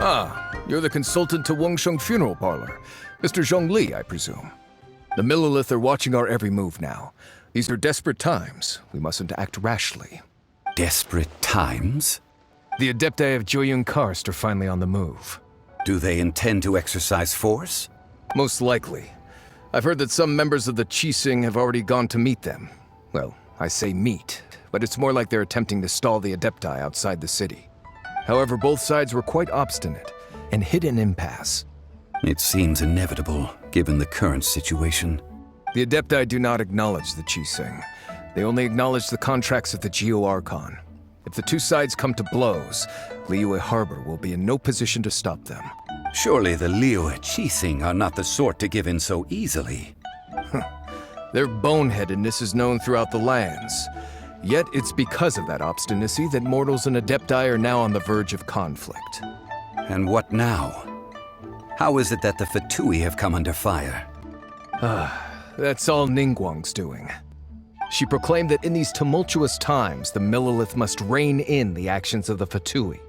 Ah, you're the consultant to Wangsheng Funeral Parlor. Mr. Zhongli, I presume. The Millilith are watching our every move now. These are desperate times. We mustn't act rashly. Desperate times? The Adepti of Joyun Karst are finally on the move. Do they intend to exercise force? Most likely. I've heard that some members of the Qixing have already gone to meet them. Well, I say meet, but it's more like they're attempting to stall the Adepti outside the city. However, both sides were quite obstinate and hit an impasse. It seems inevitable, given the current situation. The Adepti do not acknowledge the Qixing. They only acknowledge the contracts of the Geo-Archon. If the two sides come to blows, Liyue Harbor will be in no position to stop them. Surely the Liyue Qixing are not the sort to give in so easily. Their boneheadedness is known throughout the lands. Yet it's because of that obstinacy that mortals and Adepti are now on the verge of conflict. And what now? How is it that the Fatui have come under fire? That's all Ningguang's doing. She proclaimed that in these tumultuous times, the Millilith must rein in the actions of the Fatui.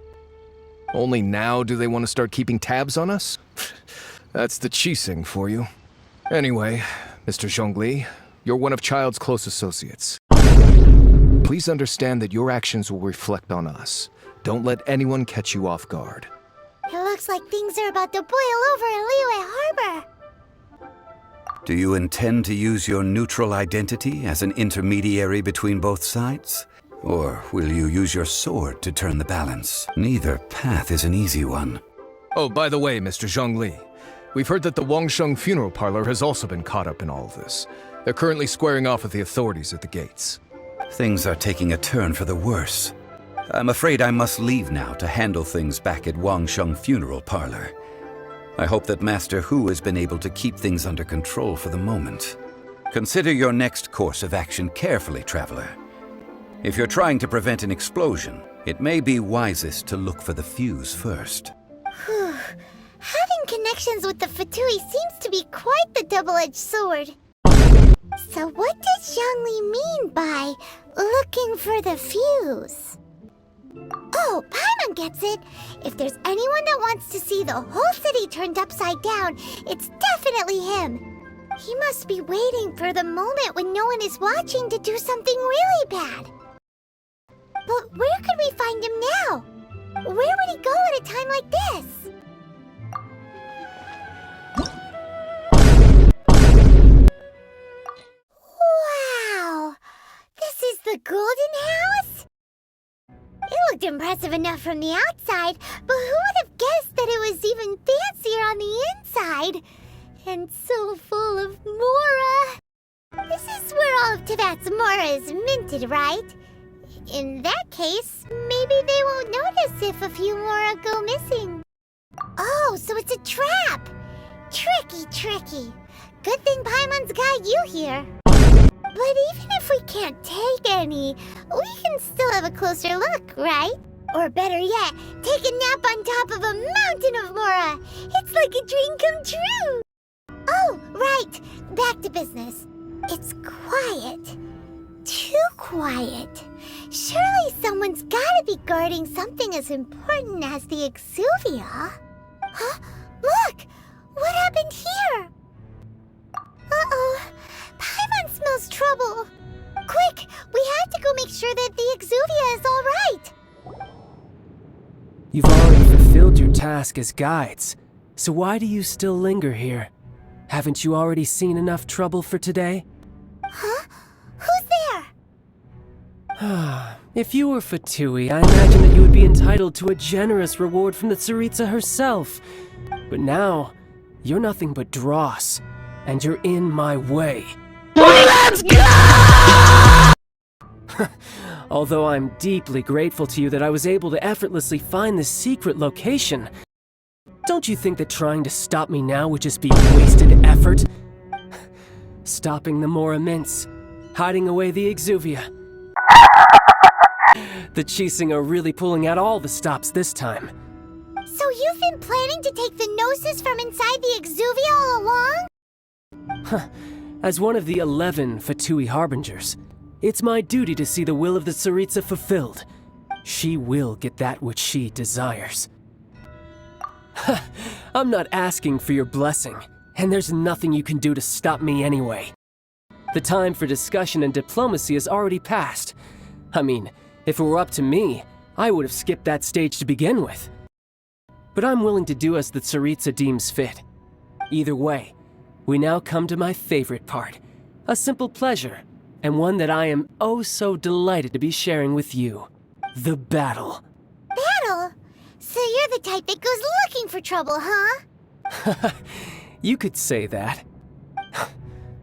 Only now do they want to start keeping tabs on us? That's the Qixing for you. Anyway, Mr. Zhongli, you're one of Childe's close associates. Please understand that your actions will reflect on us. Don't let anyone catch you off guard. It looks like things are about to boil over in Liyue Harbor. Do you intend to use your neutral identity as an intermediary between both sides? Or will you use your sword to turn the balance? Neither path is an easy one. Oh, by the way, Mr. Zhongli, we've heard that the Wangsheng Funeral Parlor has also been caught up in all of this. They're currently squaring off with the authorities at the gates. Things are taking a turn for the worse. I'm afraid I must leave now to handle things back at Wangsheng Funeral Parlor. I hope that Master Hu has been able to keep things under control for the moment. Consider your next course of action carefully, Traveler. If you're trying to prevent an explosion, it may be wisest to look for the fuse first. Whew. Having connections with the Fatui seems to be quite the double-edged sword. So what does Zhongli mean by looking for the fuse? Oh, Paimon gets it! If there's anyone that wants to see the whole city turned upside down, it's definitely him. He must be waiting for the moment when no one is watching to do something really bad. But where could we find him now? Where would he go at a time like this? Wow! This is the Golden House? It looked impressive enough from the outside, but who would have guessed that it was even fancier on the inside? And so full of Mora. This is where all of Teyvat's Mora is minted, right? In that case, maybe they won't notice if a few Mora go missing. Oh, so it's a trap! Tricky, tricky. Good thing Paimon's got you here. But even if we can't take any, we can still have a closer look, right? Or better yet, take a nap on top of a mountain of Mora. It's like a dream come true. Oh, right. Back to business. It's quiet. Too quiet. Surely someone's gotta be guarding something as important as the Exuvia. Huh? Look! What happened here? Uh-oh. Paimon smells trouble. Quick! We have to go make sure that the Exuvia is all right. You've already fulfilled your task as guides, so why do you still linger here? Haven't you already seen enough trouble for today? Huh? Who's there? If you were Fatui, I imagine that you would be entitled to a generous reward from the Tsaritsa herself. But now, you're nothing but dross, and you're in my way. Let's go! Although I'm deeply grateful to you that I was able to effortlessly find this secret location, don't you think that trying to stop me now would just be wasted effort? Stopping the Mora Mints, hiding away the Exuvia. The Qixing are really pulling out all the stops this time. So you've been planning to take the Gnosis from inside the Exuvia all along? As one of the 11 Fatui Harbingers, it's my duty to see the will of the Tsaritsa fulfilled. she will get that which she desires. I'm not asking for your blessing, and there's nothing you can do to stop me anyway. The time for discussion and diplomacy has already passed. I mean, if it were up to me, I would have skipped that stage to begin with. But I'm willing to do as the Tsaritsa deems fit. Either way, we now come to my favorite part. A simple pleasure, and one that I am oh so delighted to be sharing with you. The battle. Battle? So you're the type that goes looking for trouble, huh? You could say that.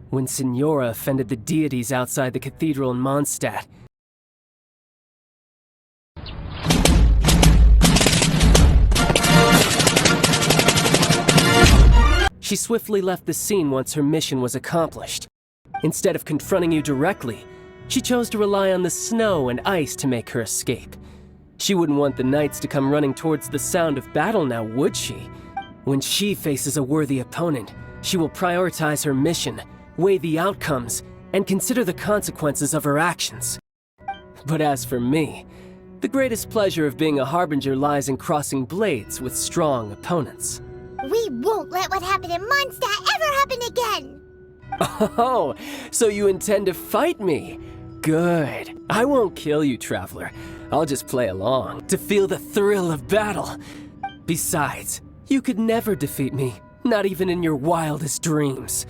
When Signora offended the deities outside the cathedral in Mondstadt, she swiftly left the scene once her mission was accomplished. Instead of confronting you directly, she chose to rely on the snow and ice to make her escape. She wouldn't want the knights to come running towards the sound of battle now, would she? When she faces a worthy opponent, she will prioritize her mission, weigh the outcomes, and consider the consequences of her actions. But as for me, the greatest pleasure of being a harbinger lies in crossing blades with strong opponents. We won't let what happened in Mondstadt ever happen again! Oh, so you intend to fight me? Good. I won't kill you, Traveler. I'll just play along, to feel the thrill of battle. Besides, you could never defeat me, not even in your wildest dreams.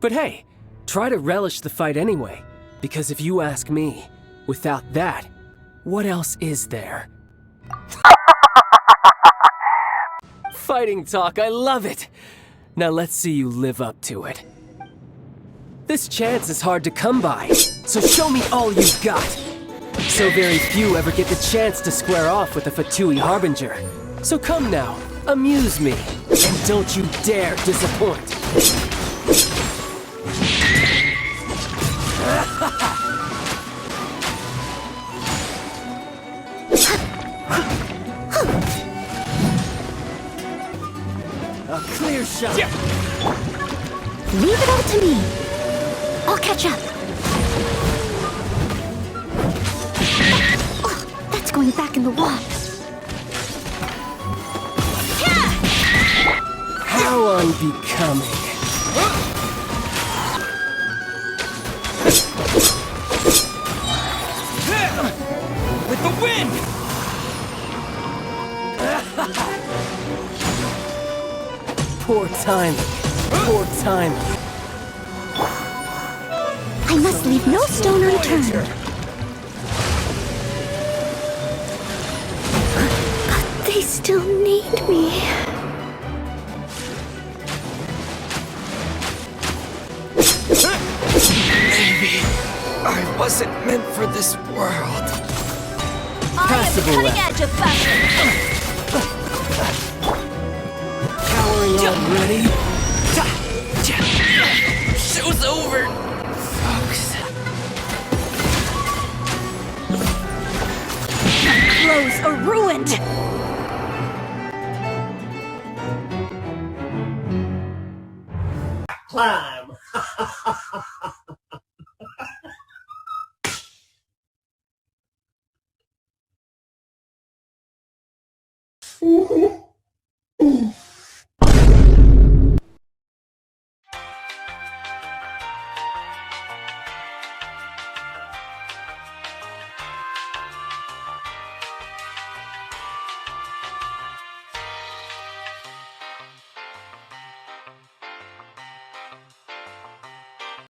But hey, try to relish the fight anyway, because if you ask me, without that, what else is there? Fighting talk, I love it! Now let's see you live up to it. This chance is hard to come by, so show me all you've got. So very few ever get the chance to square off with a Fatui Harbinger. So come now, amuse me, and don't you dare disappoint. A clear shot. Leave it all to me. I'll catch up. Oh, that's going back in the wall. How unbecoming. With the wind! Poor timing. Poor timing. I must leave no stone unturned. But they still need me. Maybe I wasn't meant for this world. Passable edge of fashion. Cowering already? Show's over, folks. Clothes are ruined. Climb.